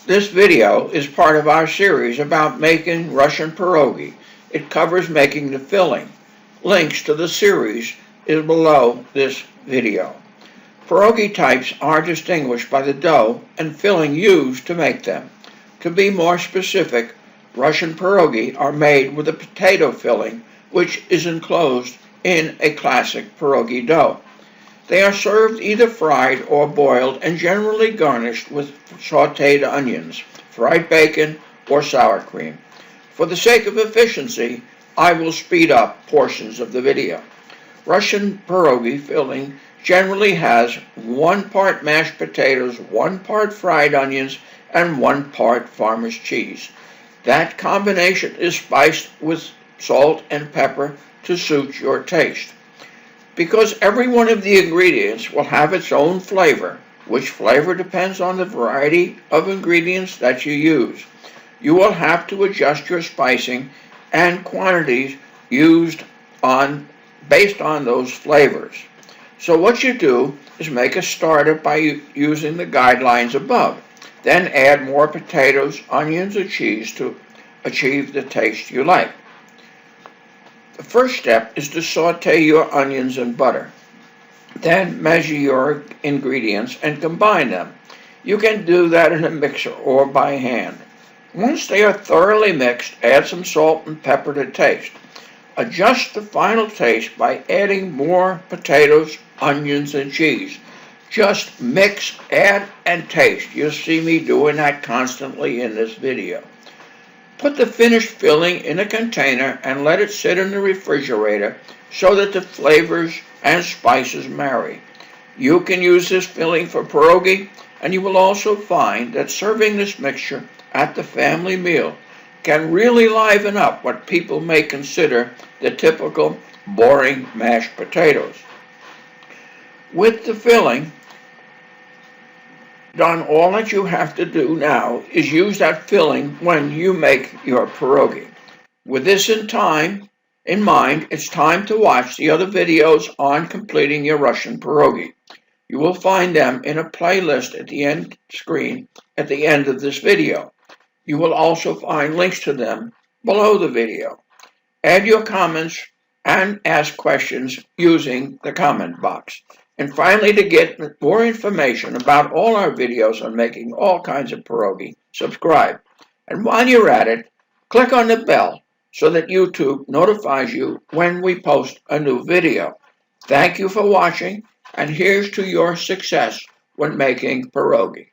This video is part of our series about making Russian pierogi. It covers making the filling. Links to the series is below this video. Pierogi types are distinguished by the dough and filling used to make them. To be more specific, Russian pierogi are made with a potato filling, which is enclosed in a classic pierogi dough. They are served either fried or boiled and generally garnished with sautéed onions, fried bacon, or sour cream. For the sake of efficiency, I will speed up portions of the video. Russian pierogi filling generally has 1 part mashed potatoes, 1 part fried onions, and 1 part farmer's cheese. That combination is spiced with salt and pepper to suit your taste. Because every one of the ingredients will have its own flavor, which flavor depends on the variety of ingredients that you use. You will have to adjust your spicing and quantities used based on those flavors. So what you do is make a starter by using the guidelines above. Then add more potatoes, onions, and cheese to achieve the taste you like. The first step is to saute your onions in butter. Then measure your ingredients and combine them. You can do that in a mixer or by hand. Once they are thoroughly mixed, add some salt and pepper to taste. Adjust the final taste by adding more potatoes, onions, and cheese. Just mix, add, and taste. You'll see me doing that constantly in this video. Put the finished filling in a container and let it sit in the refrigerator so that the flavors and spices marry. You can use this filling for pierogi, and you will also find that serving this mixture at the family meal can really liven up what people may consider the typical boring mashed potatoes. With the filling done, all that you have to do now is use that filling when you make your pierogi. With this in mind, it's time to watch the other videos on completing your Russian pierogi. You will find them in a playlist at the end screen at the end of this video. You will also find links to them below the video. Add your comments and ask questions using the comment box. And finally, to get more information about all our videos on making all kinds of pierogi, subscribe. And while you're at it, click on the bell so that YouTube notifies you when we post a new video. Thank you for watching, and here's to your success when making pierogi.